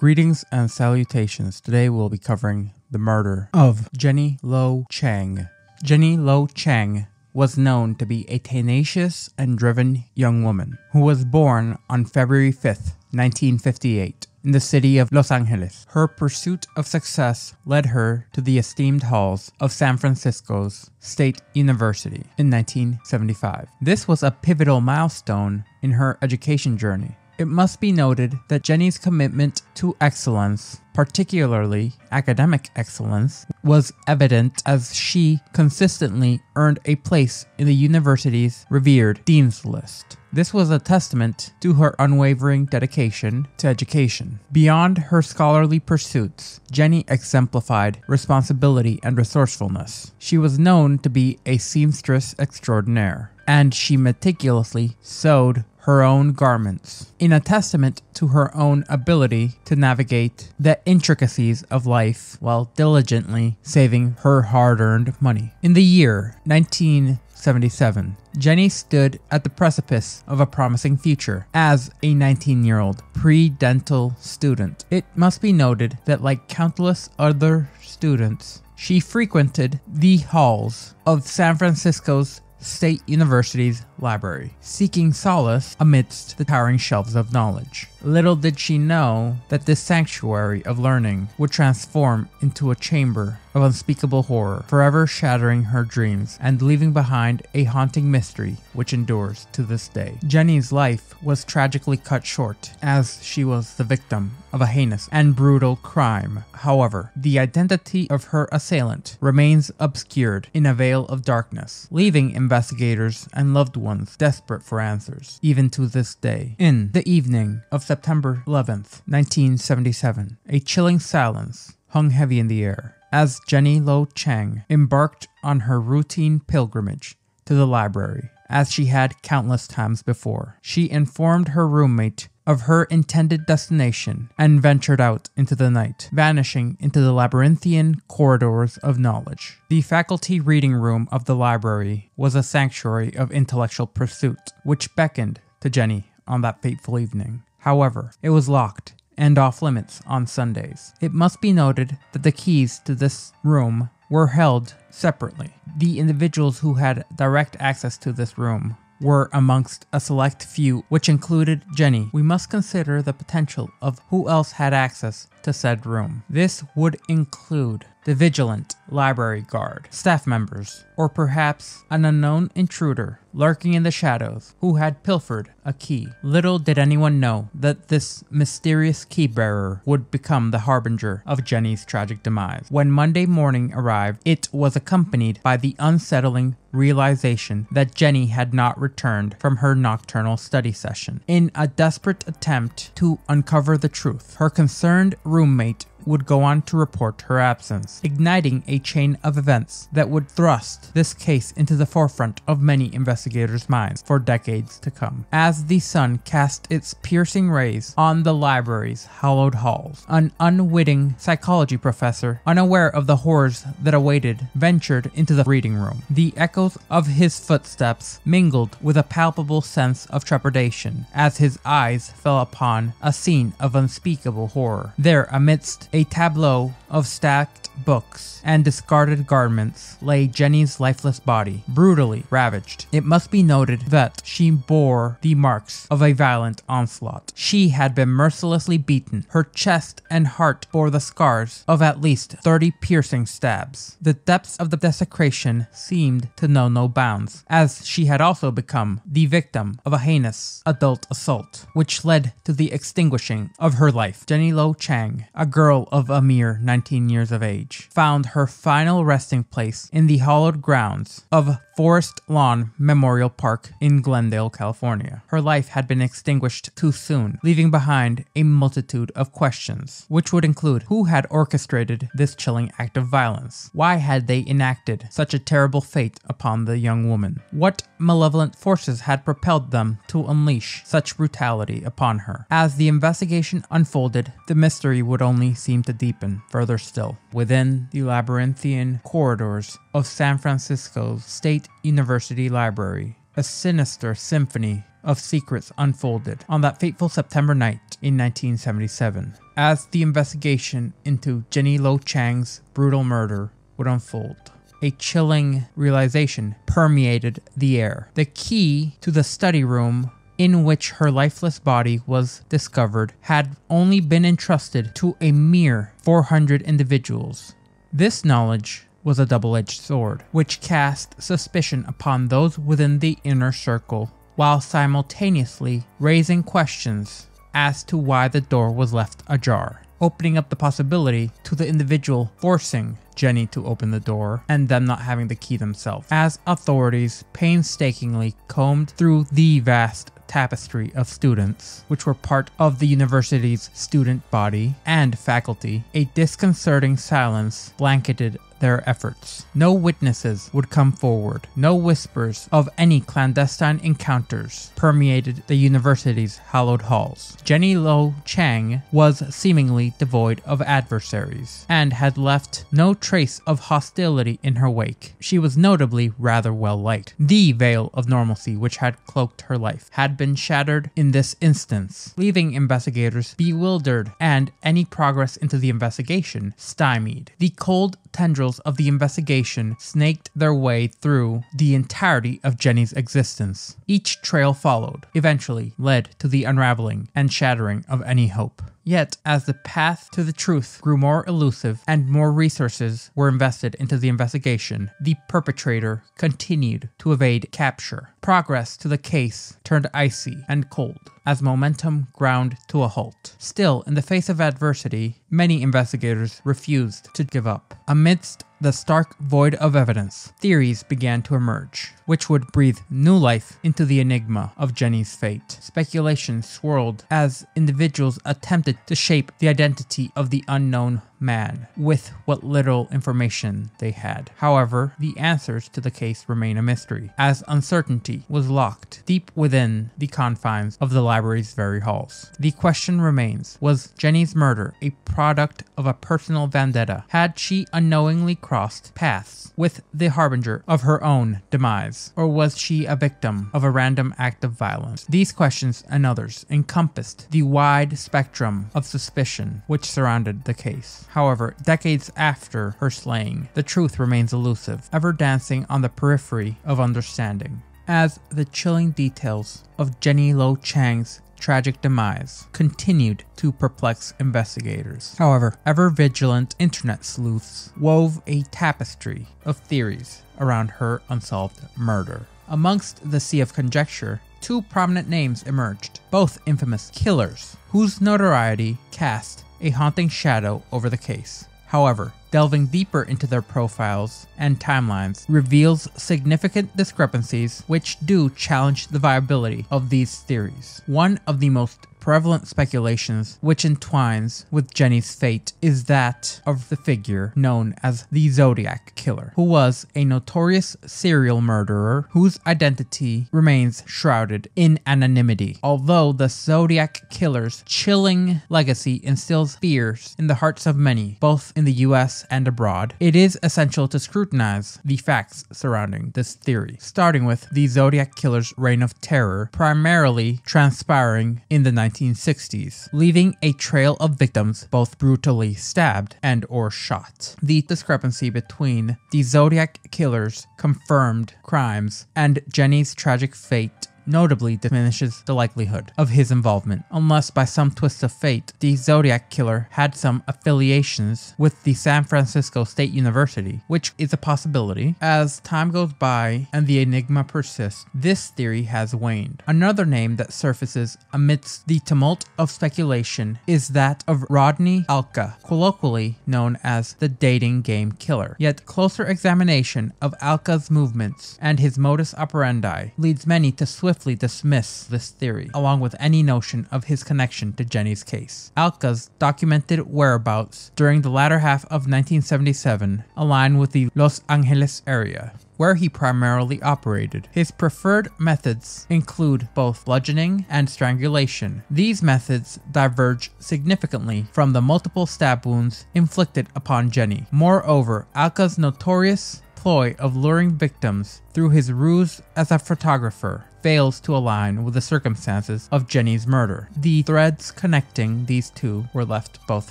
Greetings and salutations. Today we'll be covering the murder of Jenny Low Chang. Jenny Low Chang was known to be a tenacious and driven young woman who was born on February 5th, 1958 in the city of Los Angeles. Her pursuit of success led her to the esteemed halls of San Francisco's State University in 1975. This was a pivotal milestone in her education journey. It must be noted that Jenny's commitment to excellence, particularly academic excellence, was evident as she consistently earned a place in the university's revered dean's list. This was a testament to her unwavering dedication to education. Beyond her scholarly pursuits, Jenny exemplified responsibility and resourcefulness. She was known to be a seamstress extraordinaire, and she meticulously sewed her own garments, in a testament to her own ability to navigate the intricacies of life while diligently saving her hard-earned money. In the year 1977, Jenny stood at the precipice of a promising future as a 19-year-old pre-dental student. It must be noted that, like countless other students, she frequented the halls of San Francisco's State University's library, seeking solace amidst the towering shelves of knowledge. Little did she know that this sanctuary of learning would transform into a chamber of unspeakable horror, forever shattering her dreams and leaving behind a haunting mystery which endures to this day. Jenny's life was tragically cut short as she was the victim of a heinous and brutal crime. However, the identity of her assailant remains obscured in a veil of darkness, leaving investigators and loved ones desperate for answers, even to this day. In the evening of September 11th, 1977, a chilling silence hung heavy in the air as Jenny Low Chang embarked on her routine pilgrimage to the library. As she had countless times before, she informed her roommate of her intended destination and ventured out into the night, vanishing into the labyrinthian corridors of knowledge. The faculty reading room of the library was a sanctuary of intellectual pursuit, which beckoned to Jenny on that fateful evening. However, it was locked and off limits on Sundays. It must be noted that the keys to this room were held separately. The individuals who had direct access to this room were amongst a select few, which included Jenny. We must consider the potential of who else had access to said room. This would include the vigilant library guard, staff members, or perhaps an unknown intruder lurking in the shadows who had pilfered a key. Little did anyone know that this mysterious key bearer would become the harbinger of Jenny's tragic demise. When Monday morning arrived, it was accompanied by the unsettling realization that Jenny had not returned from her nocturnal study session. In a desperate attempt to uncover the truth, her concerned roommate would go on to report her absence, igniting a chain of events that would thrust this case into the forefront of many investigators' minds for decades to come. As the sun cast its piercing rays on the library's hallowed halls, an unwitting psychology professor, unaware of the horrors that awaited, ventured into the reading room. The echoes of his footsteps mingled with a palpable sense of trepidation as his eyes fell upon a scene of unspeakable horror. There, amidst a tableau of stacked books and discarded garments, lay Jenny's lifeless body, brutally ravaged. It must be noted that she bore the marks of a violent onslaught. She had been mercilessly beaten. Her chest and heart bore the scars of at least 30 piercing stabs. The depths of the desecration seemed to know no bounds, as she had also become the victim of a heinous adult assault, which led to the extinguishing of her life. Jenny Low Chang, a girl of a mere 19 years of age, found her final resting place in the hallowed grounds of Forest Lawn Memorial Park in Glendale, California. Her life had been extinguished too soon, leaving behind a multitude of questions, which would include who had orchestrated this chilling act of violence? Why had they enacted such a terrible fate upon the young woman? What malevolent forces had propelled them to unleash such brutality upon her? As the investigation unfolded, the mystery would only seem to deepen further still. Within the labyrinthian corridors of San Francisco's State University Library, a sinister symphony of secrets unfolded on that fateful September night in 1977. as the investigation into Jenny Low Chang's brutal murder would unfold. A chilling realization permeated the air. The key to the study room in which her lifeless body was discovered had only been entrusted to a mere 400 individuals. This knowledge was a double-edged sword, which cast suspicion upon those within the inner circle, while simultaneously raising questions as to why the door was left ajar, opening up the possibility to the individual forcing Jenny to open the door and them not having the key themselves, as authorities painstakingly combed through the vast tapestry of students, which were part of the university's student body and faculty. A disconcerting silence blanketed their efforts. No witnesses would come forward. No whispers of any clandestine encounters permeated the university's hallowed halls. Jenny Low Chang was seemingly devoid of adversaries and had left no trace of hostility in her wake. She was notably rather well liked. The veil of normalcy which had cloaked her life had been shattered in this instance, leaving investigators bewildered and any progress into the investigation stymied. The cold tendrils of the investigation snaked their way through the entirety of Jenny's existence. Each trail followed, eventually led to the unraveling and shattering of any hope. Yet, as the path to the truth grew more elusive and more resources were invested into the investigation, the perpetrator continued to evade capture. Progress to the case turned icy and cold as momentum ground to a halt. Still, in the face of adversity, many investigators refused to give up. Amidst the stark void of evidence, theories began to emerge, which would breathe new life into the enigma of Jenny's fate. Speculation swirled as individuals attempted to shape the identity of the unknown man with what little information they had. However, the answers to the case remain a mystery, as uncertainty was locked deep within the confines of the library's very halls. The question remains, was Jenny's murder a product of a personal vendetta? Had she unknowingly crossed paths with the harbinger of her own demise? Or was she a victim of a random act of violence? These questions and others encompassed the wide spectrum of suspicion which surrounded the case. However, decades after her slaying, the truth remains elusive, ever dancing on the periphery of understanding, as the chilling details of Jenny Low Chang's tragic demise continued to perplex investigators. However, ever-vigilant internet sleuths wove a tapestry of theories around her unsolved murder. Amongst the sea of conjecture, two prominent names emerged, both infamous killers, whose notoriety cast a haunting shadow over the case. However, delving deeper into their profiles and timelines reveals significant discrepancies which do challenge the viability of these theories. One of the most prevalent speculations which entwines with Jenny's fate is that of the figure known as the Zodiac Killer, who was a notorious serial murderer whose identity remains shrouded in anonymity. Although the Zodiac Killer's chilling legacy instills fears in the hearts of many, both in the US and abroad, it is essential to scrutinize the facts surrounding this theory, starting with the Zodiac Killer's reign of terror, primarily transpiring in the 1960s, leaving a trail of victims both brutally stabbed and or shot. The discrepancy between the Zodiac Killer's confirmed crimes and Jenny's tragic fate notably diminishes the likelihood of his involvement, unless by some twist of fate, the Zodiac Killer had some affiliations with the San Francisco State University, which is a possibility. As time goes by and the enigma persists, this theory has waned. Another name that surfaces amidst the tumult of speculation is that of Rodney Alcala, colloquially known as the dating game killer. Yet closer examination of Alcala's movements and his modus operandi leads many to swiftly dismiss this theory, along with any notion of his connection to Jenny's case. Alcala's documented whereabouts during the latter half of 1977 align with the Los Angeles area, where he primarily operated. His preferred methods include both bludgeoning and strangulation. These methods diverge significantly from the multiple stab wounds inflicted upon Jenny. Moreover, Alcala's notorious ploy of luring victims through his ruse as a photographer fails to align with the circumstances of Jenny's murder. The threads connecting these two were left both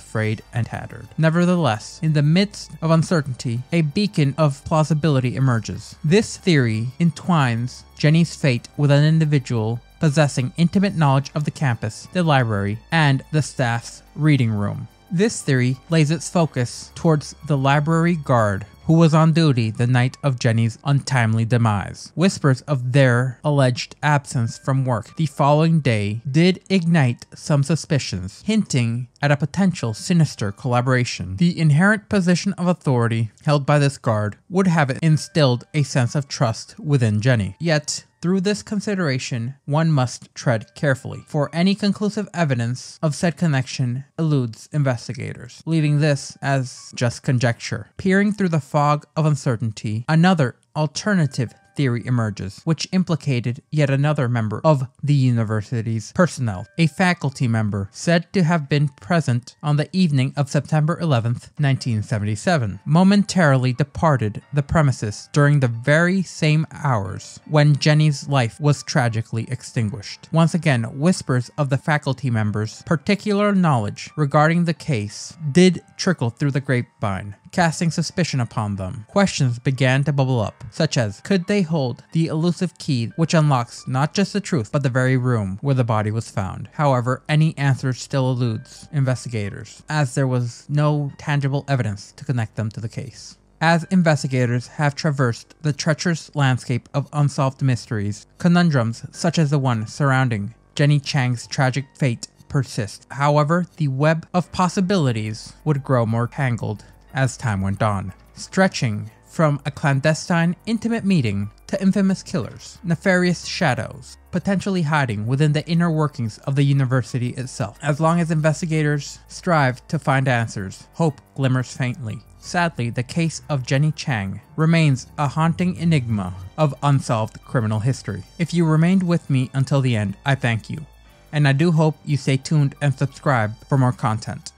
frayed and tattered. Nevertheless, in the midst of uncertainty, a beacon of plausibility emerges. This theory entwines Jenny's fate with an individual possessing intimate knowledge of the campus, the library, and the staff's reading room. This theory lays its focus towards the library guard who was on duty the night of Jenny's untimely demise. Whispers of their alleged absence from work the following day did ignite some suspicions, hinting at a potential sinister collaboration. The inherent position of authority held by this guard would have instilled a sense of trust within Jenny. Yet, through this consideration, one must tread carefully, for any conclusive evidence of said connection eludes investigators, leaving this as just conjecture. Peering through the fog of uncertainty, another alternative theory emerges, which implicated yet another member of the university's personnel, a faculty member said to have been present on the evening of September 11th, 1977, momentarily departed the premises during the very same hours when Jenny's life was tragically extinguished. Once again, whispers of the faculty member's particular knowledge regarding the case did trickle through the grapevine, casting suspicion upon them. Questions began to bubble up, such as, could they hold the elusive key which unlocks not just the truth, but the very room where the body was found? However, any answer still eludes investigators, as there was no tangible evidence to connect them to the case. As investigators have traversed the treacherous landscape of unsolved mysteries, conundrums such as the one surrounding Jenny Chang's tragic fate persist. However, the web of possibilities would grow more tangled as time went on, stretching from a clandestine, intimate meeting to infamous killers, nefarious shadows, potentially hiding within the inner workings of the university itself. As long as investigators strive to find answers, hope glimmers faintly. Sadly, the case of Jenny Chang remains a haunting enigma of unsolved criminal history. If you remained with me until the end, I thank you, and I do hope you stay tuned and subscribe for more content.